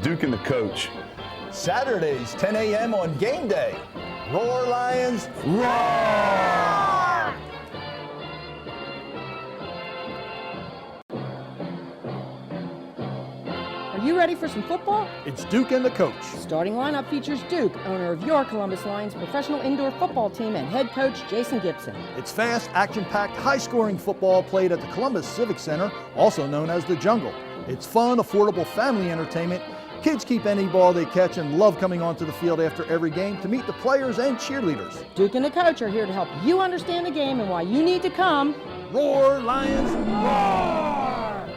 Duke and the Coach. Saturdays, 10 a.m. on game day. Roar, Lions, roar! Are you ready for some football? It's Duke and the Coach. Starting lineup features Duke, owner of your Columbus Lions professional indoor football team, and head coach Jason Gibson. It's fast, action-packed, high-scoring football played at the Columbus Civic Center, also known as the Jungle. It's fun, affordable family entertainment. Kids keep any ball they catch and love coming onto the field after every game to meet the players and cheerleaders. Duke and the Coach are here to help you understand the game and why you need to come. Roar, Lions, roar!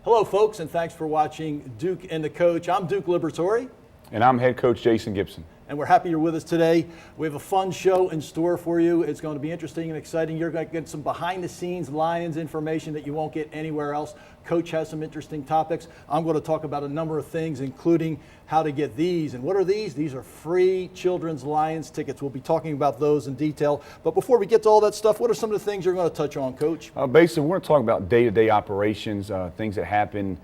Hello, folks, and thanks for watching Duke and the Coach. I'm Duke Liberatore. And I'm head coach Jason Gibson. And we're happy you're with us today. We have a fun show in store for you. It's going to be interesting and exciting. You're going to get some behind-the-scenes Lions information that you won't get anywhere else. Coach has some interesting topics. I'm going to talk about a number of things, including how to get these. And what are these? These are free Children's Lions tickets. We'll be talking about those in detail. But before we get to all that stuff, what are some of the things you're going to touch on, Coach? Basically, we're going to talk about day-to-day operations, things that happen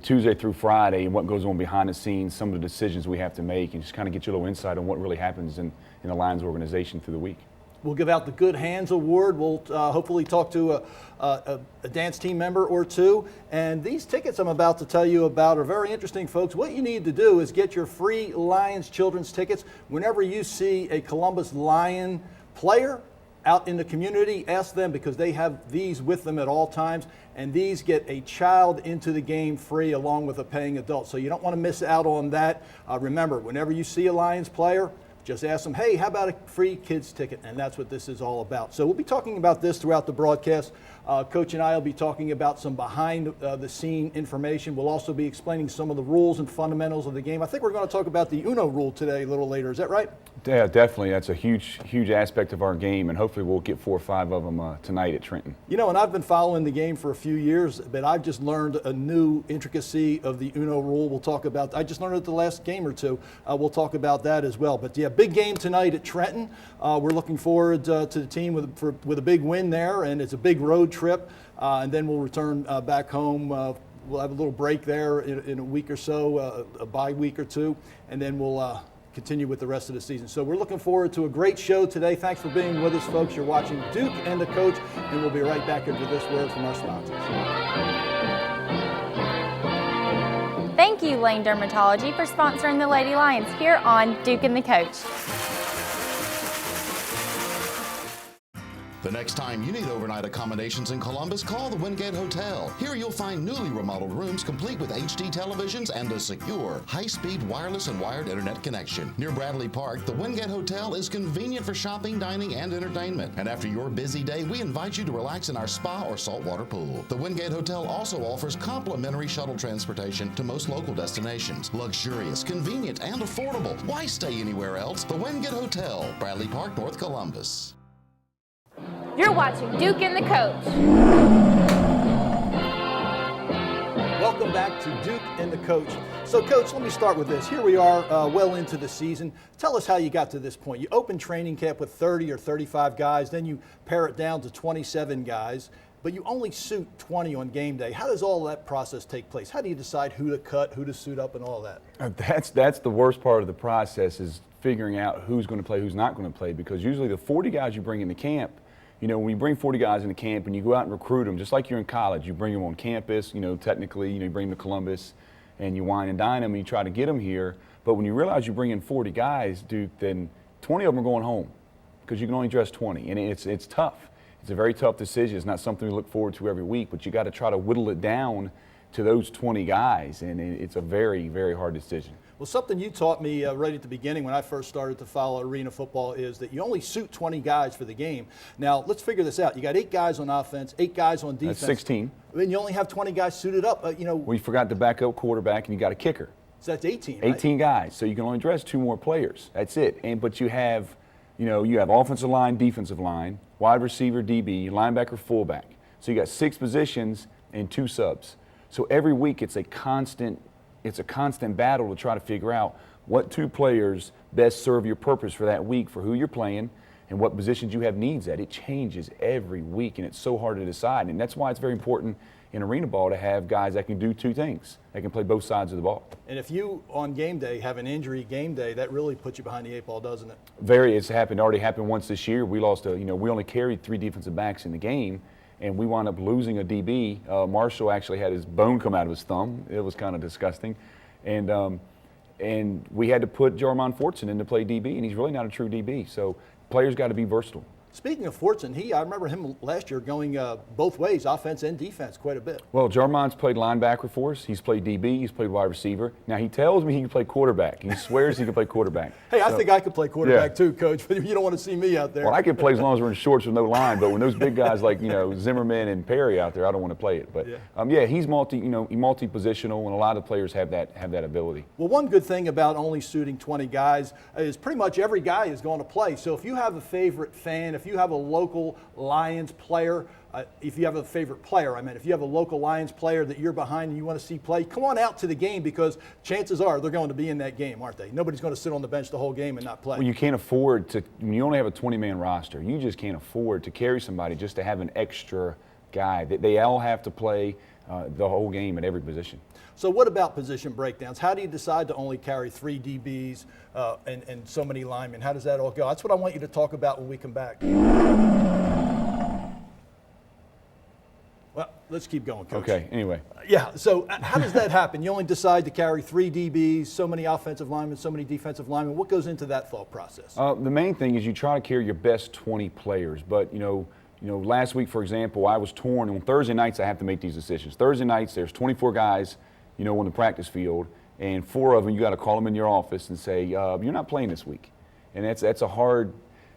Tuesday through Friday and what goes on behind the scenes, some of the decisions we have to make, and just kind of get you a little insight on what really happens in the Lions organization through the week. We'll give out the Good Hands Award. We'll hopefully talk to a dance team member or two. And these tickets I'm about to tell you about are very interesting, folks. What you need to do is get your free Lions children's tickets. Whenever you see a Columbus Lion player out in the community, ask them, because they have these with them at all times, and these get a child into the game free along with a paying adult. So you don't want to miss out on that. Remember, whenever you see a Lions player, just ask them, hey, how about a free kids ticket? And that's what this is all about. So we'll be talking about this throughout the broadcast. Coach and I will be talking about some behind-the-scene information. We'll also be explaining some of the rules and fundamentals of the game. I think we're going to talk about the UNO rule today a little later. Is that right? Yeah, definitely. That's a huge aspect of our game, and hopefully we'll get 4 or 5 of them tonight at Trenton. And I've been following the game for a few years, but I've just learned a new intricacy of the UNO rule. We'll talk about. I just learned it the last game or two. We'll talk about that as well. But yeah, big game tonight at Trenton. We're looking forward to the team with a big win there, and it's a big road trip. And then we'll return back home. We'll have a little break there in a week or so, a bye week or two, and then we'll continue with the rest of the season. So we're looking forward to a great show today. Thanks for being with us, folks. You're watching Duke and the Coach, and we'll be right back after this word from our sponsors. Thank you, Lane Dermatology, for sponsoring the Lady Lions here on Duke and the Coach. The next time you need overnight accommodations in Columbus, call the Wingate Hotel. Here you'll find newly remodeled rooms complete with HD televisions and a secure, high-speed wireless and wired internet connection. Near Bradley Park, the Wingate Hotel is convenient for shopping, dining, and entertainment. And after your busy day, we invite you to relax in our spa or saltwater pool. The Wingate Hotel also offers complimentary shuttle transportation to most local destinations. Luxurious, convenient, and affordable. Why stay anywhere else? The Wingate Hotel, Bradley Park, North Columbus. You're watching Duke and the Coach. Welcome back to Duke and the Coach. So, Coach, let me start with this. Here we are well into the season. Tell us how you got to this point. You opened training camp with 30 or 35 guys, then you pare it down to 27 guys, but you only suit 20 on game day. How does all that process take place? How do you decide who to cut, who to suit up, and all that? That's the worst part of the process, is figuring out who's going to play, who's not going to play, because usually the 40 guys you bring into camp, when you bring 40 guys into camp and you go out and recruit them, just like you're in college, you bring them on campus, technically, you bring them to Columbus and you wine and dine them and you try to get them here. But when you realize you bring in 40 guys, Duke, then 20 of them are going home because you can only dress 20. And it's tough. It's a very tough decision. It's not something we look forward to every week, but you got to try to whittle it down to those 20 guys. And it's a very, very hard decision. Well, something you taught me right at the beginning when I first started to follow arena football is that you only suit 20 guys for the game. Now, let's figure this out. You got 8 guys on offense, 8 guys on defense. That's 16. And you only have 20 guys suited up. Well, you forgot the backup quarterback and you got a kicker. So that's 18, right? 18 guys. So you can only dress 2 more players. That's it. But you have, you have offensive line, defensive line, wide receiver, DB, linebacker, fullback. So you got 6 positions and 2 subs. So every week it's a constant battle to try to figure out what 2 players best serve your purpose for that week, for who you're playing, and what positions you have needs at. It changes every week, and it's so hard to decide. And that's why it's very important in arena ball to have guys that can do two things. They can play both sides of the ball. And if you, on game day, have an injury game day, that really puts you behind the 8 ball, doesn't it? It's already happened once this year. We lost we only carried 3 defensive backs in the game, and we wound up losing a DB. Marshall actually had his bone come out of his thumb. It was kind of disgusting. And we had to put Jarmon Fortson in to play DB, and he's really not a true DB. So players got to be versatile. Speaking of Fortson, I remember him last year going both ways, offense and defense, quite a bit. Well, Jarmon's played linebacker for us. He's played DB. He's played wide receiver. Now, he tells me he can play quarterback. He swears he can play quarterback. Hey, I think I could play quarterback too, Coach, but you don't want to see me out there. Well, I can play as long as we're in shorts with no line, but when those big guys like, Zimmerman and Perry out there, I don't want to play it. But, he's multi-positional, and a lot of players have that ability. Well, one good thing about only suiting 20 guys is pretty much every guy is going to play. So if you have a favorite fan, if you have a local Lions player, if you have a favorite player, if you have a local Lions player that you're behind and you want to see play, come on out to the game, because chances are they're going to be in that game, aren't they? Nobody's going to sit on the bench the whole game and not play. Well, you can't afford to, when you only have a 20-man roster, you just can't afford to carry somebody just to have an extra guy. They all have to play the whole game at every position. So what about position breakdowns? How do you decide to only carry 3 DBs and so many linemen? How does that all go? That's what I want you to talk about when we come back. Well, let's keep going, Coach. Okay, anyway. Yeah, so how does that happen? You only decide to carry 3 DBs, so many offensive linemen, so many defensive linemen. What goes into that thought process? The main thing is you try to carry your best 20 players. But, last week, for example, I was torn. On Thursday nights, I have to make these decisions. Thursday nights, there's 24 guys, on the practice field, and 4 of them, you got to call them in your office and say, you're not playing this week. And that's a hard,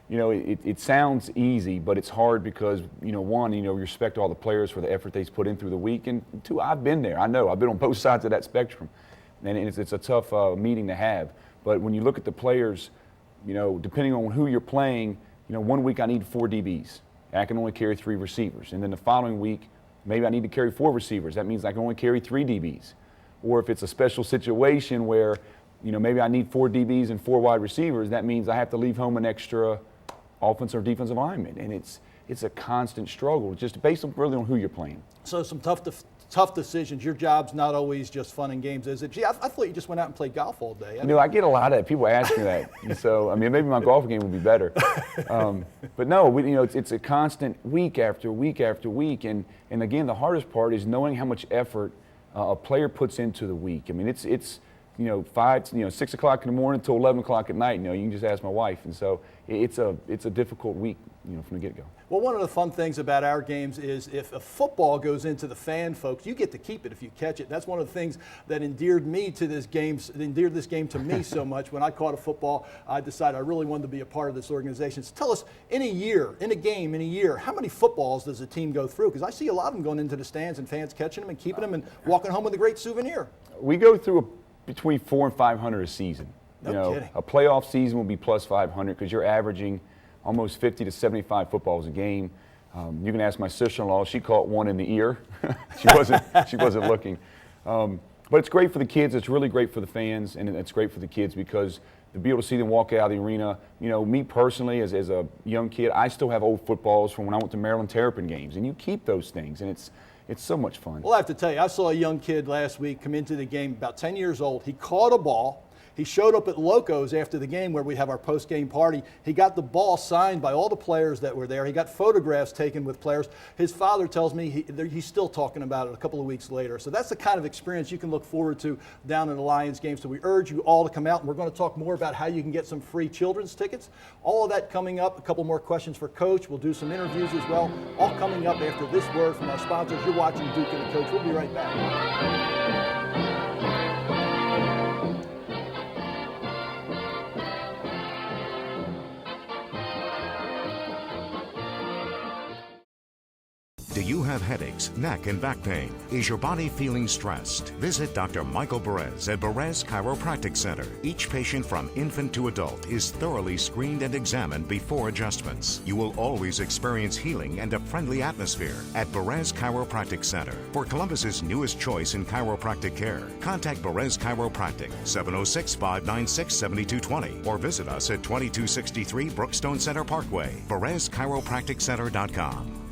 it sounds easy, but it's hard because, one, you respect all the players for the effort they've put in through the week, and 2, I've been there. I know. I've been on both sides of that spectrum, and it's a tough meeting to have. But when you look at the players, depending on who you're playing, one week I need 4 DBs. I can only carry 3 receivers. And then the following week, maybe I need to carry 4 receivers. That means I can only carry 3 DBs. Or if it's a special situation where, maybe I need 4 DBs and 4 wide receivers, that means I have to leave home an extra offensive or defensive lineman. And it's a constant struggle, just based on really on who you're playing. So some tough decisions. Your job's not always just fun and games, is it? Gee, I thought you just went out and played golf all day. I get a lot of that. People ask me that. So, maybe my golf game would be better. But no, it's a constant week after week after week. And again, the hardest part is knowing how much effort a player puts into the week. It's 6 o'clock in the morning until 11 o'clock at night. You can just ask my wife. And so it's a difficult week, from the get-go. Well, one of the fun things about our games is if a football goes into the fan folks, you get to keep it if you catch it. That's one of the things that endeared this game to me so much. When I caught a football, I decided I really wanted to be a part of this organization. So tell us, in a year, how many footballs does a team go through? Because I see a lot of them going into the stands and fans catching them and keeping them and walking home with a great souvenir. We go through between 400 and 500 a season. No kidding. A playoff season will be plus 500 because you're averaging almost 50 to 75 footballs a game. You can ask my sister-in-law; she caught one in the ear. she wasn't looking. But it's great for the kids. It's really great for the fans, and it's great for the kids because to be able to see them walk out of the arena. Me personally, as a young kid, I still have old footballs from when I went to Maryland Terrapin games, and you keep those things, and it's so much fun. Well, I have to tell you, I saw a young kid last week come into the game, about 10 years old. He caught a ball. He showed up at Locos after the game where we have our post-game party. He got the ball signed by all the players that were there. He got photographs taken with players. His father tells me he's still talking about it a couple of weeks later. So that's the kind of experience you can look forward to down in the Lions game. So we urge you all to come out, and we're going to talk more about how you can get some free children's tickets. All of that coming up. A couple more questions for Coach. We'll do some interviews as well. All coming up after this word from our sponsors. You're watching Duke and the Coach. We'll be right back. Do you have headaches, neck, and back pain? Is your body feeling stressed? Visit Dr. Michael Perez at Perez Chiropractic Center. Each patient from infant to adult is thoroughly screened and examined before adjustments. You will always experience healing and a friendly atmosphere at Perez Chiropractic Center. For Columbus's newest choice in chiropractic care, contact Perez Chiropractic, 706-596-7220, or visit us at 2263 Brookstone Center Parkway, PerezChiropracticCenter.com.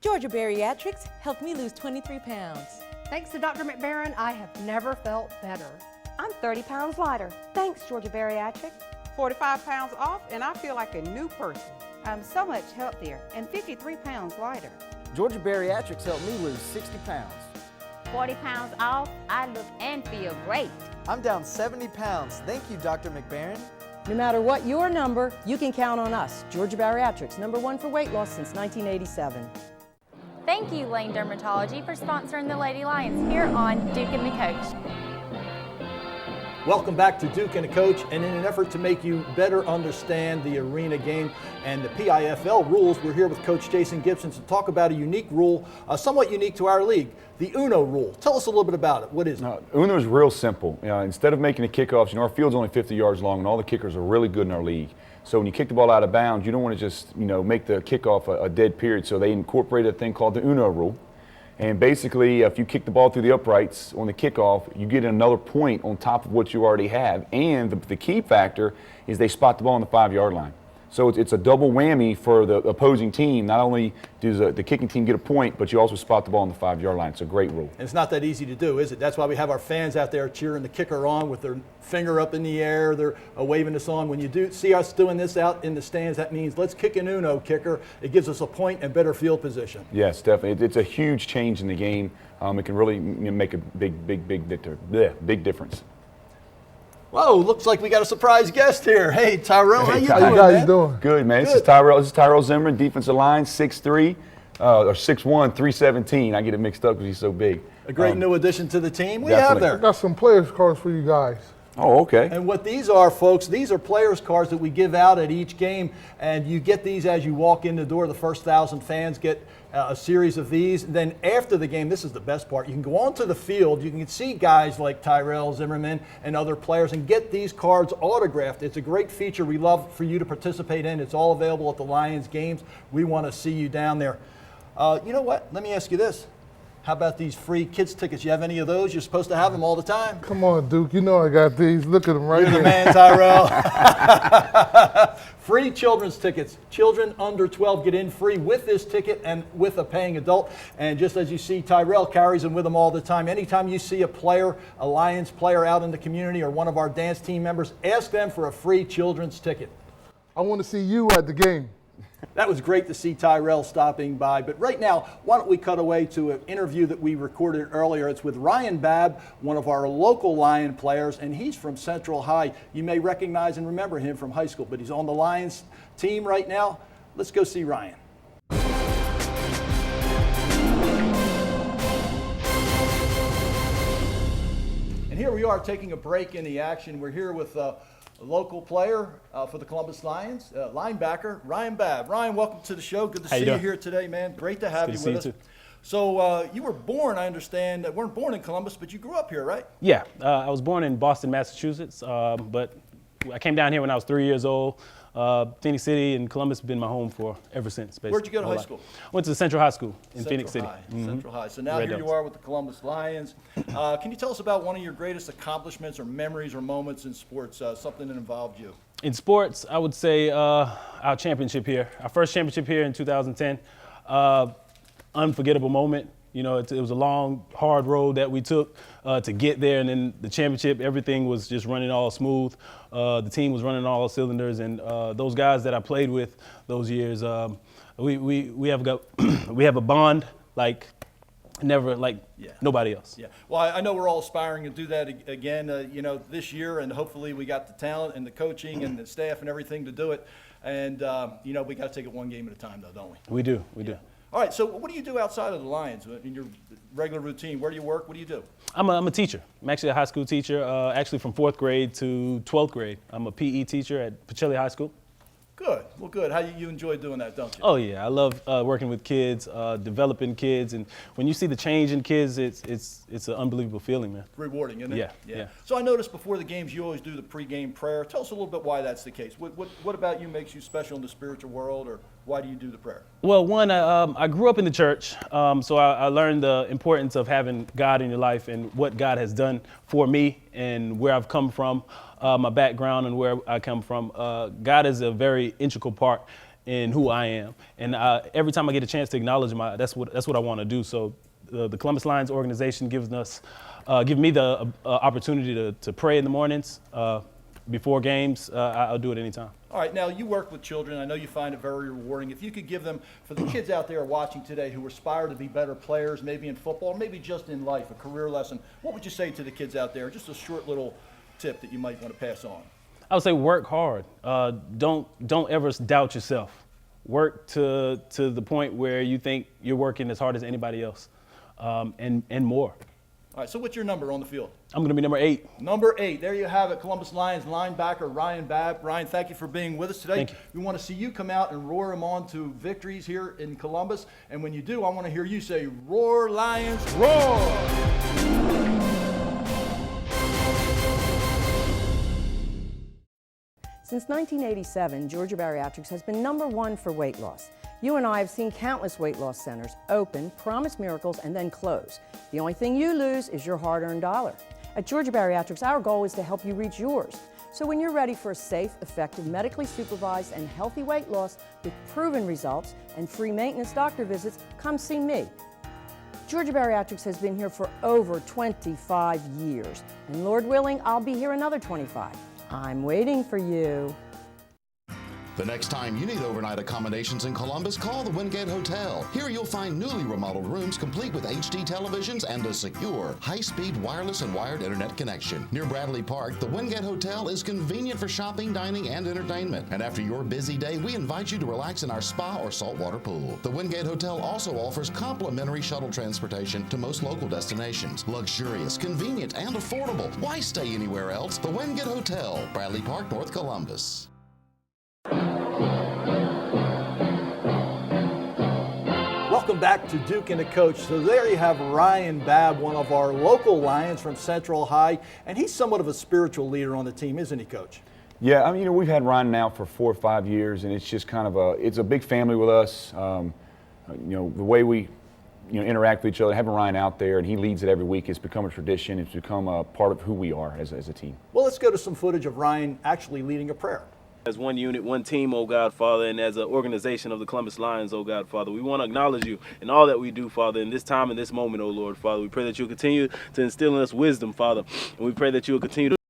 Georgia Bariatrics helped me lose 23 pounds. Thanks to Dr. McBaron, I have never felt better. I'm 30 pounds lighter. Thanks, Georgia Bariatrics. 45 pounds off, and I feel like a new person. I'm so much healthier and 53 pounds lighter. Georgia Bariatrics helped me lose 60 pounds. 40 pounds off, I look and feel great. I'm down 70 pounds. Thank you, Dr. McBaron. No matter what your number, you can count on us. Georgia Bariatrics, #1 for weight loss since 1987. Thank you, Lane Dermatology, for sponsoring the Lady Lions here on Duke and the Coach. Welcome back to Duke and the Coach, and in an effort to make you better understand the arena game and the PIFL rules, we're here with Coach Jason Gibson to talk about a unique rule, somewhat unique to our league, the UNO rule. Tell us a little bit about it. What is it? UNO is real simple. Instead of making the kickoffs, our field's only 50 yards long, and all the kickers are really good in our league. So when you kick the ball out of bounds, you don't want to just make the kickoff a dead period. So they incorporated a thing called the UNO rule. And basically, if you kick the ball through the uprights on the kickoff, you get another point on top of what you already have. And the key factor is they spot the ball on the 5-yard line. So it's a double whammy for the opposing team. Not only does the kicking team get a point, but you also spot the ball on the 5-yard line. It's a great rule. And it's not that easy to do, is it? That's why we have our fans out there cheering the kicker on with their finger up in the air. They're waving us on. When you do see us doing this out in the stands, that means let's kick an UNO kicker. It gives us a point and better field position. Yes, definitely. It's a huge change in the game. It can really make a big difference. Whoa, looks like we got a surprise guest here. Hey, Tyrell, how you doing, How you guys doing? Good, man. Good. This is Tyrell Zimmerman, defensive line, 6'3", or 6'1", 317. I get it mixed up because he's so big. A great new addition to the team. What do you have Definitely. I there? got some players cards for you guys. Oh, okay. And what these are, folks, these are players' cards that we give out at each game, and you get these as you walk in the door. The first 1,000 fans get a series of these. And then after the game, this is the best part, you can go onto the field, you can see guys like Tyrell Zimmerman and other players and get these cards autographed. It's a great feature we love for you to participate in. It's all available at the Lions games. We want to see you down there. You know what? Let me ask you this. How about these free kids tickets? You have any of those? You're supposed to have them all the time. Come on, Duke. You know I got these. Look at them right You're here. the man, Tyrell. Free children's tickets. Children under 12 get in free with this ticket and with a paying adult. And just as you see, Tyrell carries them with him all the time. Anytime you see a player, a Lions player out in the community or one of our dance team members, ask them for a free children's ticket. I want to see you at the game. That was great to see Tyrell stopping by. But right now, why don't we cut away to an interview that we recorded earlier. It's with Ryan Babb, one of our local Lion players, and he's from Central High. You may recognize and remember him from high school, but he's on the Lions team right now. Let's go see Ryan. And here we are taking a break in the action. We're here with a local player for the Columbus Lions, linebacker Ryan Babb. Ryan, welcome to the show. Good to see you here today, man. Great to have you with us. So you were born, I understand, weren't born in Columbus, but you grew up here, right? Yeah, I was born in Boston, Massachusetts, but I came down here when I was 3 years old. Phoenix City and Columbus have been my home for ever since, basically. Where'd you go to high school? Went to Central High School in Central Phoenix City. High. Central High. So now here you are with the Columbus Lions. Can you tell us about one of your greatest accomplishments or memories or moments in sports, something that involved you? In sports, I would say our championship here, our first championship here in 2010. Unforgettable moment. You know, it was a long, hard road that we took to get there, and then the championship, everything was just running all smooth. The team was running all cylinders, and those guys that I played with those years, we have a bond like never, like nobody else. Yeah. Well, I know we're all aspiring to do that again, you know, this year, and hopefully we got the talent and the coaching and the staff and everything to do it. And you know, we got to take it one game at a time, though, don't we? We do. We do. All right, so what do you do outside of the Lions in your regular routine? Where do you work? What do you do? I'm a teacher. I'm actually a high school teacher, actually from 4th grade to 12th grade. I'm a PE teacher at Pacelli High School. Good. Well, good. How you enjoy doing that, don't you? Oh, yeah. I love working with kids, developing kids. And when you see the change in kids, it's an unbelievable feeling, man. Rewarding, isn't it? Yeah. So I noticed before the games you always do the pregame prayer. Tell us a little bit why that's the case. What about you makes you special in the spiritual world, or why do you do the prayer? Well, one, I grew up in the church, so I learned the importance of having God in your life and what God has done for me and where I've come from, my background and where I come from. God is a very integral part in who I am. And every time I get a chance to acknowledge that's what I want to do. So the Columbus Lions organization give me the opportunity to pray in the mornings before games. I'll do it anytime. All right, now you work with children. I know you find it very rewarding. If you could give them, for the kids out there watching today who aspire to be better players, maybe in football, maybe just in life, a career lesson, what would you say to the kids out there? Just a short little tip that you might want to pass on. I would say work hard. Don't ever doubt yourself. Work to the point where you think you're working as hard as anybody else, and more. All right, so what's your number on the field? I'm going to be number 8. Number 8. There you have it, Columbus Lions linebacker Ryan Babb. Ryan, thank you for being with us today. Thank you. We want to see you come out and roar them on to victories here in Columbus. And when you do, I want to hear you say, "Roar, Lions, roar!" Since 1987, Georgia Bariatrics has been #1 for weight loss. You and I have seen countless weight loss centers open, promise miracles, and then close. The only thing you lose is your hard-earned dollar. At Georgia Bariatrics, our goal is to help you reach yours. So when you're ready for a safe, effective, medically supervised, and healthy weight loss with proven results and free maintenance doctor visits, come see me. Georgia Bariatrics has been here for over 25 years, and Lord willing, I'll be here another 25. I'm waiting for you. The next time you need overnight accommodations in Columbus, call the Wingate Hotel. Here you'll find newly remodeled rooms complete with HD televisions and a secure, high-speed wireless and wired internet connection. Near Bradley Park, the Wingate Hotel is convenient for shopping, dining, and entertainment. And after your busy day, we invite you to relax in our spa or saltwater pool. The Wingate Hotel also offers complimentary shuttle transportation to most local destinations. Luxurious, convenient, and affordable. Why stay anywhere else? The Wingate Hotel, Bradley Park, North Columbus. Welcome back to Duke and the Coach. So there you have Ryan Babb, one of our local Lions from Central High, and he's somewhat of a spiritual leader on the team, isn't he, Coach? Yeah, I mean, we've had Ryan now for 4 or 5 years, and it's just kind of it's a big family with us. The way we interact with each other, having Ryan out there, and he leads it every week. It's become a tradition. It's become a part of who we are as a team. Well, let's go to some footage of Ryan actually leading a prayer. As one unit, one team, oh God, Father, and as an organization of the Columbus Lions, oh God, Father, we want to acknowledge you in all that we do, Father, in this time and this moment, oh Lord, Father. We pray that you'll continue to instill in us wisdom, Father, and we pray that you'll continue to